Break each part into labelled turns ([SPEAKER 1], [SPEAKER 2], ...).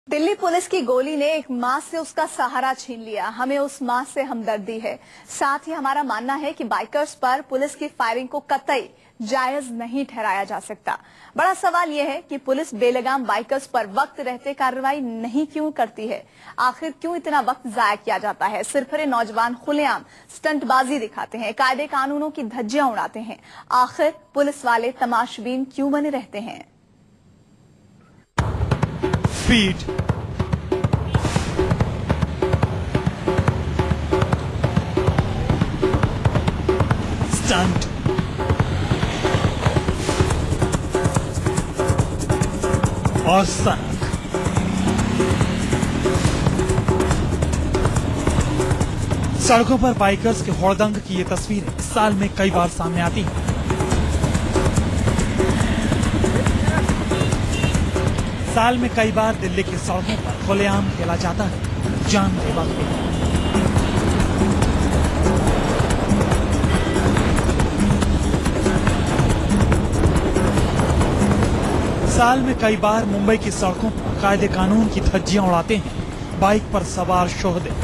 [SPEAKER 1] Delhi police की गोली ने एक मां से उसका सहारा छीन लिया। हमें उस मां से हमदर्दी है। साथ ही हमारा मानना है कि बाइकर्स पर पुलिस की फायरिंग को कतई जायज नहीं ठहराया जा सकता। बड़ा सवाल यह है कि पुलिस बेलगाम बाइकर्स पर वक्त रहते कार्रवाई नहीं क्यों करती है। आखिर क्यों इतना वक्त जाया किया जाता है। सिरफिरे नौजवान खुलेआम स्टंटबाजी दिखाते हैं, कायदे कानूनों की धज्जियां उड़ाते हैं। आखिर पुलिस वाले तमाशबीन क्यों बने रहते हैं।
[SPEAKER 2] स्पीड, स्टंट, और सनक। सड़कों पर बाइकर्स के हुड़दंग की ये तस्वीरें साल में कई बार सामने आती हैं। साल में कई बार दिल्ली की सड़कों पर खुलेआम खेला जाता है जानलेवा खेल। साल में कई बार मुंबई की सड़कों पर कायदे कानून की धज्जियां उड़ाते हैं बाइक पर सवार शोहदे।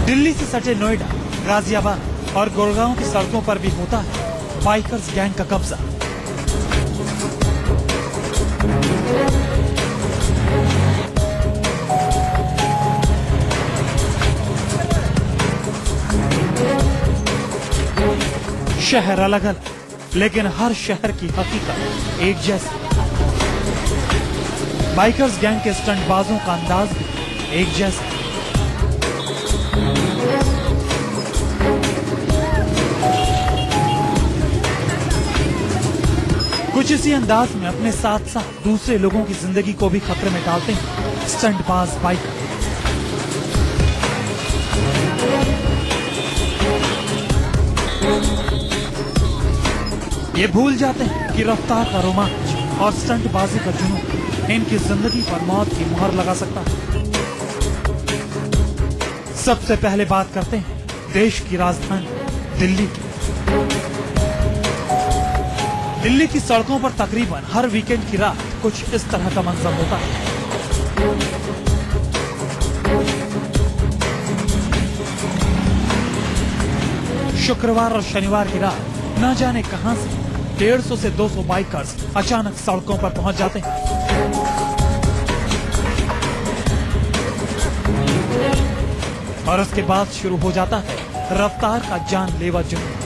[SPEAKER 2] दिल्ली से सटे नोएडा, गाजियाबाद और गुड़गांव की सड़कों पर भी होता है बाइकर्स गैंग का कब्जा। शहर अलग अलग, लेकिन हर शहर की हकीकत एक जैसी। बाइकर्स गैंग के स्टंटबाजों का अंदाज भी एक जैसा। कुछ इसी अंदाज में अपने साथ साथ दूसरे लोगों की जिंदगी को भी खतरे में डालते हैं स्टंटबाज बाइकर। ये भूल जाते हैं कि रफ्तार का रोमांच और स्टंटबाजी का जुनून इनकी जिंदगी पर मौत की मुहर लगा सकता है। सबसे पहले बात करते हैं देश की राजधानी दिल्ली की। दिल्ली की सड़कों पर तकरीबन हर वीकेंड की रात कुछ इस तरह का मंजर होता है। शुक्रवार और शनिवार की रात न जाने कहां से 150 से 200 बाइकर्स अचानक सड़कों पर पहुंच जाते हैं। और उसके बाद शुरू हो जाता है रफ्तार का जानलेवा जुनून।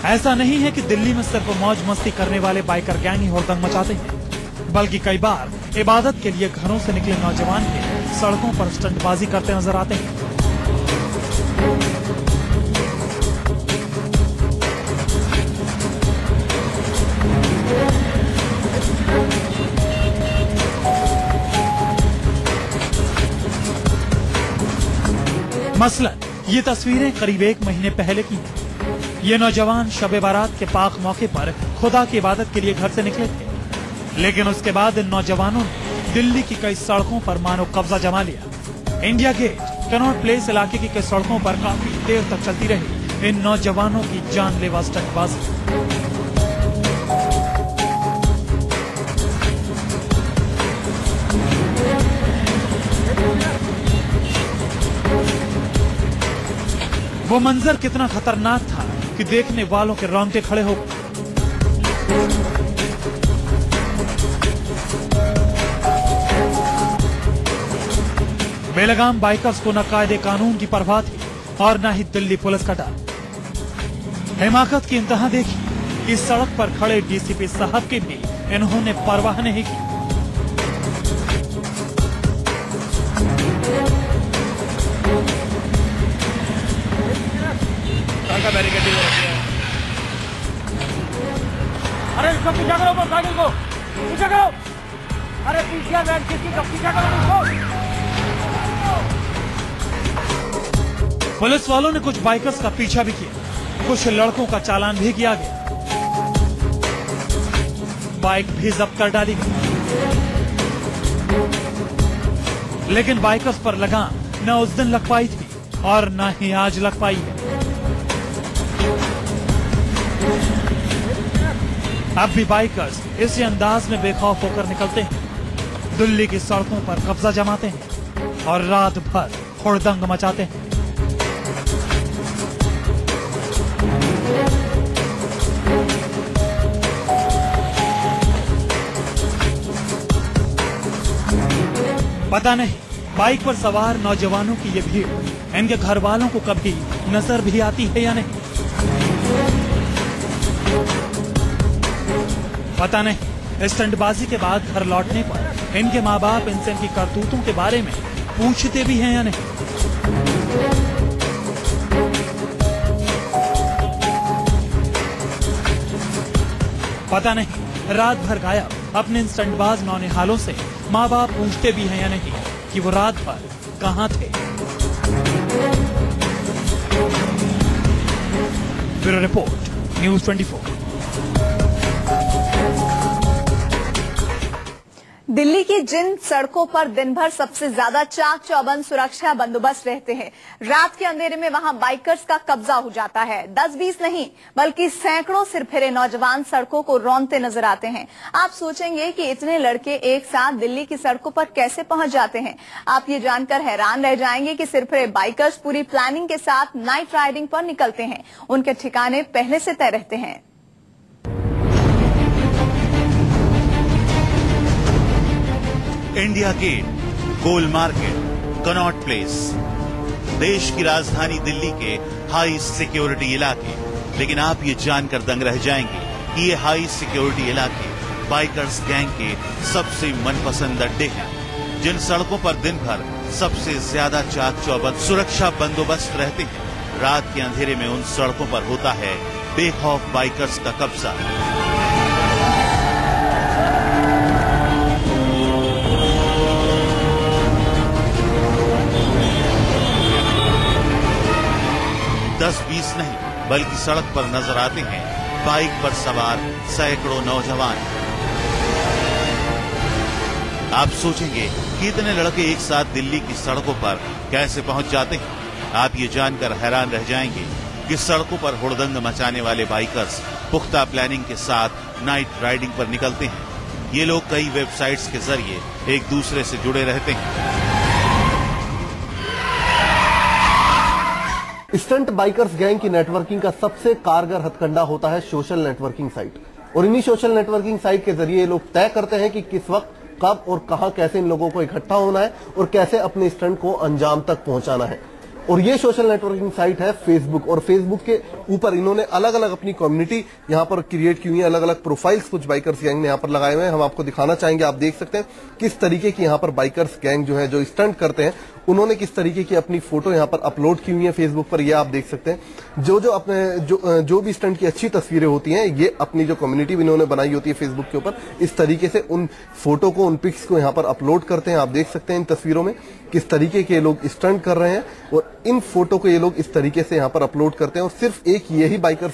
[SPEAKER 2] ऐसा नहीं है कि दिल्ली में सिर्फ मौज मस्ती करने वाले बाइकर गैंग ही हुड़दंग मचाते हैं, बल्कि कई बार इबादत के लिए घरों से निकले नौजवान भी सड़कों पर स्टंटबाजी करते नजर आते हैं। मसलन ये तस्वीरें करीब 1 महीने पहले की हैं। ये नौजवान शब बारात के पाक मौके पर खुदा की इबादत के लिए घर से निकले थे, लेकिन उसके बाद इन नौजवानों ने दिल्ली की कई सड़कों पर मानो कब्जा जमा लिया। इंडिया गेट, कनॉट प्लेस इलाके की कई सड़कों पर काफी देर तक चलती रही इन नौजवानों की जानलेवा स्टंटबाजी। वो मंजर कितना खतरनाक था कि देखने वालों के रोंगटे खड़े हो गए। बेलगाम बाइकर्स को न कायदे कानून की परवाह थी और न ही दिल्ली पुलिस का डर। हिमाकत की इंतहा देखी, इस सड़क पर खड़े डीसीपी साहब की भी इन्होंने परवाह नहीं की।
[SPEAKER 3] अरे इसको पीछा करो, मोटरसाइकिल को पीछा करो। अरे पीछे वैन किसी का पीछा करो इसको।
[SPEAKER 2] पुलिस वालों ने कुछ बाइकर्स का पीछा भी किया, कुछ लड़कों का चालान भी किया गया। बाइक भी जब्त कर डाली गई। लेकिन बाइकर्स पर लगाम न उस दिन लग पाई थी और न ही आज लग पाई है। अब भी बाइकर्स इसी अंदाज में बेखौफ होकर निकलते हैं, दिल्ली की सड़कों पर कब्जा जमाते हैं और रात भर हुड़दंग मचाते हैं। पता नहीं बाइक पर सवार नौजवानों की ये भीड़ इनके घर वालों को कभी नजर भी आती है या नहीं। पता नहीं स्टंटबाजी के बाद घर लौटने पर इनके माँ बाप इनसे इनकी करतूतों के बारे में पूछते भी हैं या नहीं। पता नहीं रात भर गायब अपने इन स्टंटबाज नौनिहालों से माँ बाप पूछते भी हैं या नहीं कि वो रात भर कहाँ थे। Bureau report, news 24।
[SPEAKER 1] दिल्ली की जिन सड़कों पर दिन भर सबसे ज्यादा चाक चौबंद सुरक्षा बंदोबस्त रहते हैं, रात के अंधेरे में वहां बाइकर्स का कब्जा हो जाता है। 10-20 नहीं बल्कि सैकड़ों सिरफिरे नौजवान सड़कों को रौंदते नजर आते हैं। आप सोचेंगे कि इतने लड़के एक साथ दिल्ली की सड़कों पर कैसे पहुंच जाते हैं। आप ये जानकर हैरान रह जाएंगे कि सिरफिरे बाइकर्स पूरी प्लानिंग के साथ नाइट राइडिंग पर निकलते हैं। उनके ठिकाने पहले से तय रहते हैं।
[SPEAKER 4] इंडिया गेट, गोल मार्केट, कनॉट प्लेस, देश की राजधानी दिल्ली के हाई सिक्योरिटी इलाके। लेकिन आप ये जानकर दंग रह जाएंगे कि ये हाई सिक्योरिटी इलाके बाइकर्स गैंग के सबसे मनपसंद अड्डे हैं। जिन सड़कों पर दिन भर सबसे ज्यादा चाक चौबंद सुरक्षा बंदोबस्त रहते हैं, रात के अंधेरे में उन सड़कों पर होता है बेखौफ बाइकर्स का कब्जा। दस 20 नहीं बल्कि सड़क पर नजर आते हैं बाइक पर सवार सैकड़ों नौजवान। आप सोचेंगे कि इतने लड़के एक साथ दिल्ली की सड़कों पर कैसे पहुंच जाते हैं। आप ये जानकर हैरान रह जाएंगे कि सड़कों पर हुड़दंग मचाने वाले बाइकर्स पुख्ता प्लानिंग के साथ नाइट राइडिंग पर निकलते हैं। ये लोग कई वेबसाइट्स के जरिए एक दूसरे से जुड़े रहते हैं।
[SPEAKER 5] स्टंट बाइकर्स गैंग की नेटवर्किंग का सबसे कारगर हथकंडा होता है सोशल नेटवर्किंग साइट। और इन्हीं सोशल नेटवर्किंग साइट के जरिए लोग तय करते हैं कि किस वक्त, कब और कहां कैसे इन लोगों को इकट्ठा होना है और कैसे अपने स्टंट को अंजाम तक पहुंचाना है। और ये सोशल नेटवर्किंग साइट है फेसबुक। और फेसबुक के ऊपर इन्होंने अलग अलग अपनी कम्युनिटी यहां पर क्रिएट की हुई है, अलग अलग प्रोफाइल्स कुछ बाइकर्स गैंग ने यहां पर लगाए हुए हैं। हम आपको दिखाना चाहेंगे। आप देख सकते हैं किस तरीके की यहां पर बाइकर्स गैंग जो है, जो स्टंट करते हैं, उन्होंने किस तरीके की अपनी फोटो यहां पर अपलोड की हुई है फेसबुक पर। ये आप देख सकते हैं। जो भी स्टंट की अच्छी तस्वीरें होती हैं, ये अपनी जो कम्युनिटी इन्होंने बनाई होती है फेसबुक के ऊपर, इस तरीके से उन फोटो को, उन पिक्स को यहां पर अपलोड करते हैं। आप देख सकते हैं इन तस्वीरों में किस तरीके के लोग स्टंट कर रहे हैं और इन फोटो को ये लोग इस तरीके से यहां पर अपलोड करते हैं। और सिर्फ एक यही बाइकर्स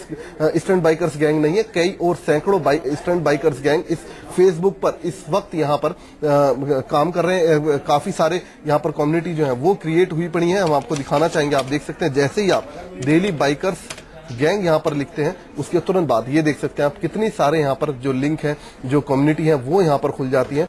[SPEAKER 5] स्टंट बाइकर्स गैंग नहीं है, कई और सैकड़ों स्टंट बाइकर्स गैंग इस फेसबुक पर इस वक्त यहां पर काम कर रहे हैं। काफी सारे यहां पर कम्युनिटी जो है वो क्रिएट हुई पड़ी है। हम आपको दिखाना चाहेंगे। आप देख सकते हैं जैसे ही आप डेली बाइकर्स गैंग यहां पर लिखते हैं, उसके तुरंत बाद ये देख सकते हैं आप कितनी सारे यहां पर जो लिंक है, जो कम्युनिटी है, वो यहां पर खुल जाती है।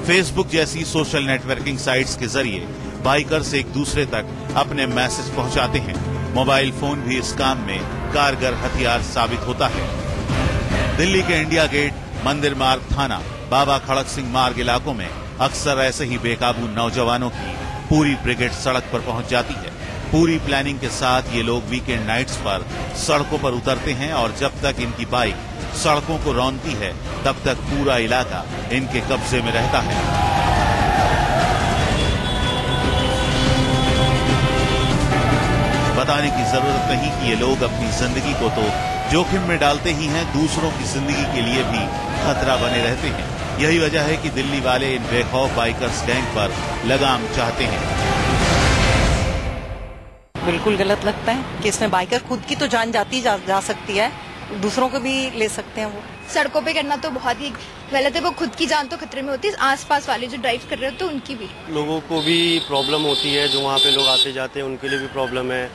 [SPEAKER 4] फेसबुक जैसी सोशल नेटवर्किंग साइट्स के जरिए बाइकर्स एक दूसरे तक अपने मैसेज पहुंचाते हैं। मोबाइल फोन भी इस काम में कारगर हथियार साबित होता है। दिल्ली के इंडिया गेट, मंदिर मार्ग थाना, बाबा खड़क सिंह मार्ग इलाकों में अक्सर ऐसे ही बेकाबू नौजवानों की पूरी ब्रिगेड सड़क पर पहुंच जाती है। पूरी प्लानिंग के साथ ये लोग वीकेंड नाइट्स पर सड़कों पर उतरते हैं और जब तक इनकी बाइक सड़कों को रौंदती है, तब तक पूरा इलाका इनके कब्जे में रहता है। बताने की जरूरत नहीं कि ये लोग अपनी जिंदगी को तो जोखिम में डालते ही हैं, दूसरों की जिंदगी के लिए भी खतरा बने रहते हैं। यही वजह है कि दिल्ली वाले इन बेखौफ बाइकर्स गैंग पर लगाम चाहते हैं।
[SPEAKER 6] बिल्कुल गलत लगता है कि इसमें बाइकर खुद की तो जान जा सकती है, दूसरों को भी ले सकते हैं वो।
[SPEAKER 7] सड़कों पे करना तो बहुत ही गलत है, वो खुद की जान तो खतरे में होती है, आसपास वाले जो ड्राइव कर रहे होते हैं उनकी भी।
[SPEAKER 8] लोगों को भी प्रॉब्लम होती है, जो वहाँ पे लोग आते जाते हैं उनके लिए भी प्रॉब्लम है,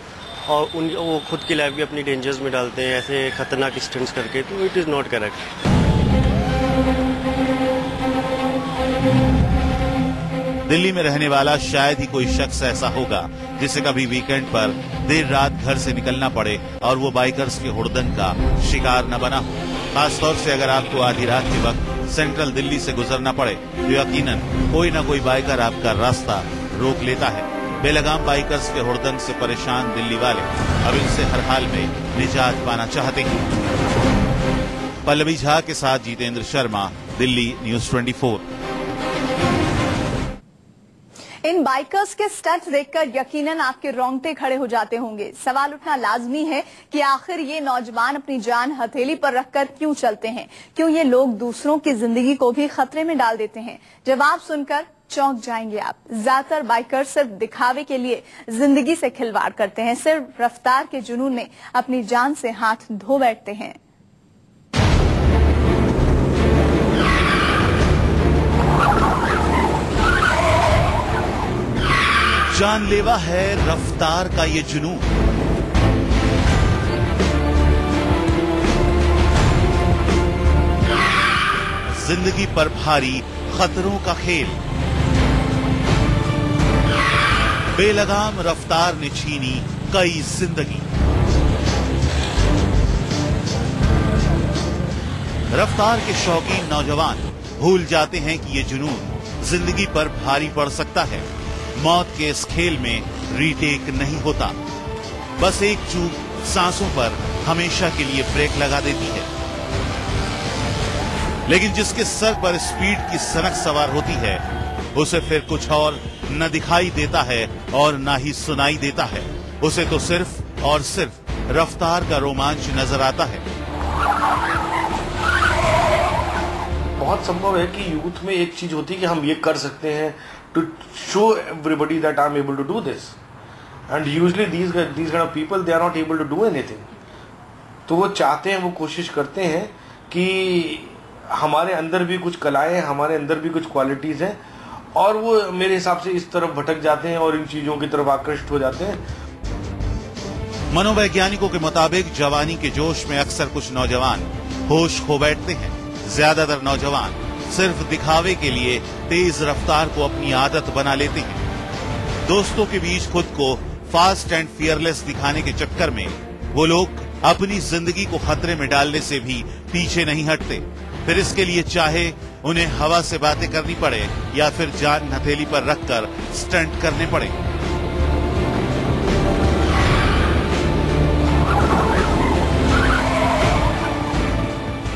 [SPEAKER 8] और वो खुद की लाइफ भी अपनी डेंजर्स में डालते हैं ऐसे खतरनाक स्टंट्स करके, तो it is not correct.
[SPEAKER 4] Delhi में रहने वाला शायद ही कोई शख्स ऐसा होगा जिसे कभी वीकेंड पर देर रात घर से निकलना पड़े और वो बाइकर्स के हुड़दंग का शिकार न बना हो। खासतौर से अगर आपको आधी रात के वक्त सेंट्रल दिल्ली से गुजरना पड़े तो यकीनन कोई न कोई बाइकर आपका रास्ता रोक लेता है। बेलगाम बाइकर्स के हुड़दंग से परेशान दिल्ली वाले अब इनसे हर हाल में निजात पाना चाहते हैं। पल्लवी झा के साथ जितेंद्र शर्मा, दिल्ली न्यूज 24।
[SPEAKER 1] इन बाइकर्स के स्टंट देखकर यकीनन आपके रोंगटे खड़े हो जाते होंगे। सवाल उठना लाजमी है कि आखिर ये नौजवान अपनी जान हथेली पर रखकर क्यों चलते हैं? क्यों ये लोग दूसरों की जिंदगी को भी खतरे में डाल देते हैं? जवाब सुनकर चौंक जाएंगे आप। ज्यादातर बाइकर्स सिर्फ दिखावे के लिए जिंदगी से खिलवाड़ करते हैं, सिर्फ रफ्तार के जुनून में अपनी जान से हाथ धो बैठते हैं।
[SPEAKER 4] जानलेवा है रफ्तार का ये जुनून। जिंदगी पर भारी खतरों का खेल। बेलगाम रफ्तार ने छीनी कई जिंदगी। रफ्तार के शौकीन नौजवान भूल जाते हैं कि ये जुनून जिंदगी पर भारी पड़ सकता है। मौत के इस खेल में रीटेक नहीं होता। बस एक चूक सांसों पर हमेशा के लिए ब्रेक लगा देती है। लेकिन जिसके सर पर स्पीड की सनक सवार होती है उसे फिर कुछ और न दिखाई देता है और न ही सुनाई देता है। उसे तो सिर्फ और सिर्फ रफ्तार का रोमांच नजर आता है।
[SPEAKER 9] बहुत संभव है कि यूथ में एक चीज होती है कि हम ये कर सकते हैं, to show everybody that I'm able to do this, and usually these kind of people they are not able to do anything. तो वो चाहते हैं, वो कोशिश करते हैं कि हमारे अंदर भी कुछ कलाएं, हमारे अंदर भी कुछ क्वालिटीज हैं, और वो मेरे हिसाब से इस तरफ भटक जाते हैं और इन चीजों की तरफ आकृष्ट हो जाते हैं।
[SPEAKER 4] मनोवैज्ञानिकों के मुताबिक जवानी के जोश में अक्सर कुछ नौजवान होश खो बैठते हैं। ज्यादातर नौजवान सिर्फ दिखावे के लिए तेज रफ्तार को अपनी आदत बना लेते हैं। दोस्तों के बीच खुद को फास्ट एंड फियरलेस दिखाने के चक्कर में वो लोग अपनी जिंदगी को खतरे में डालने से भी पीछे नहीं हटते। फिर इसके लिए चाहे उन्हें हवा से बातें करनी पड़े या फिर जान हथेली पर रखकर स्टंट करने पड़े।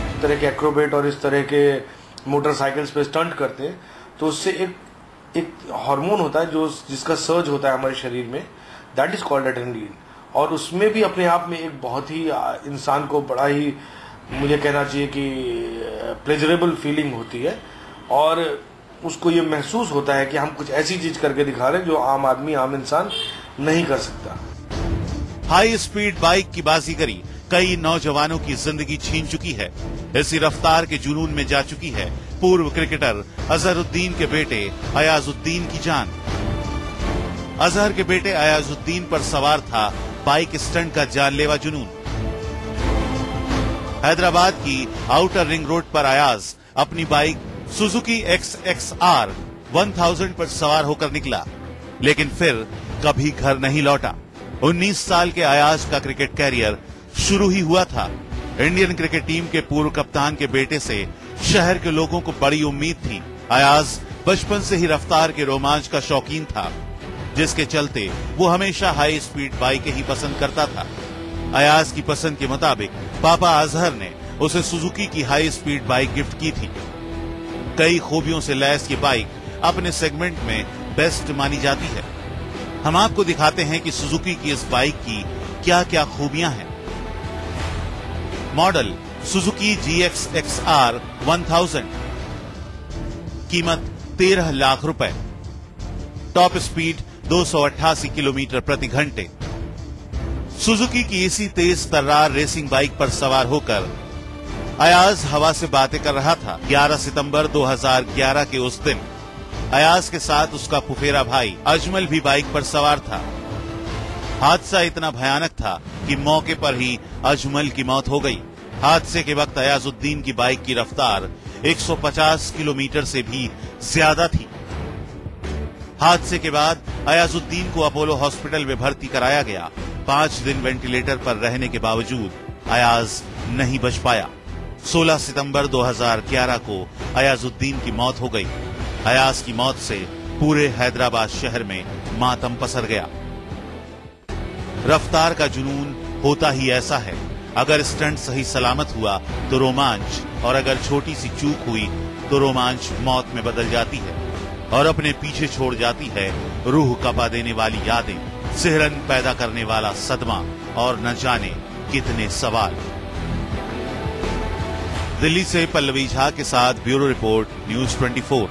[SPEAKER 9] इस तरह के एक्रोबेट और इस तरह के मोटरसाइकिल्स पे स्टंट करते हैं तो उससे एक हार्मोन होता है जो जिसका सर्ज होता है हमारे शरीर में, दैट इज कॉल्ड एड्रेनलिन, और उसमें भी अपने आप में एक बहुत ही इंसान को बड़ा ही, मुझे कहना चाहिए कि प्लेजरेबल फीलिंग होती है, और उसको ये महसूस होता है कि हम कुछ ऐसी चीज करके दिखा रहे हैं जो आम आदमी, आम इंसान नहीं कर सकता।
[SPEAKER 4] हाई स्पीड बाइक की बाजीगरी कई नौजवानों की जिंदगी छीन चुकी है। इसी रफ्तार के जुनून में जा चुकी है पूर्व क्रिकेटर अजहरुद्दीन के बेटे अयाजुद्दीन की जान। अजहर के बेटे अयाजुद्दीन पर सवार था बाइक स्टंट का जानलेवा जुनून। हैदराबाद की आउटर रिंग रोड पर अयाज अपनी बाइक सुजुकी XXR 1000 पर सवार होकर निकला, लेकिन फिर कभी घर नहीं लौटा। 19 साल के अयाज का क्रिकेट कैरियर शुरू ही हुआ था। इंडियन क्रिकेट टीम के पूर्व कप्तान के बेटे से शहर के लोगों को बड़ी उम्मीद थी। अयाज बचपन से ही रफ्तार के रोमांच का शौकीन था, जिसके चलते वो हमेशा हाई स्पीड बाइकें ही पसंद करता था। अयाज की पसंद के मुताबिक पापा अजहर ने उसे सुजुकी की हाई स्पीड बाइक गिफ्ट की थी। कई खूबियों से लैस ये बाइक अपने सेगमेंट में बेस्ट मानी जाती है। हम आपको दिखाते हैं कि सुजुकी की इस बाइक की क्या क्या खूबियां हैं। मॉडल सुजुकी GXXR 1000, कीमत 13 लाख रुपए, टॉप स्पीड 288 किलोमीटर प्रति घंटे, सुजुकी की इसी तेज तर्रार रेसिंग बाइक पर सवार होकर अयाज हवा से बातें कर रहा था। 11 सितंबर 2011 के उस दिन अयाज के साथ उसका फुफेरा भाई अजमल भी बाइक पर सवार था। हादसा इतना भयानक था कि मौके पर ही अजमल की मौत हो गई। हादसे के वक्त अयाजुद्दीन की बाइक की रफ्तार 150 किलोमीटर से भी ज्यादा थी। हादसे के बाद अयाजुद्दीन को अपोलो हॉस्पिटल में भर्ती कराया गया। 5 दिन वेंटिलेटर पर रहने के बावजूद अयाज नहीं बच पाया। 16 सितंबर 2011 को अयाजुद्दीन की मौत हो गई। अयाज की मौत से पूरे हैदराबाद शहर में मातम पसर गया। रफ्तार का जुनून होता ही ऐसा है। अगर स्टंट सही सलामत हुआ तो रोमांच, और अगर छोटी सी चूक हुई तो रोमांच मौत में बदल जाती है और अपने पीछे छोड़ जाती है रूह कपा देने वाली यादें, सिहरन पैदा करने वाला सदमा और न जाने कितने सवाल। दिल्ली से पल्लवी झा के साथ ब्यूरो रिपोर्ट, न्यूज़ 24।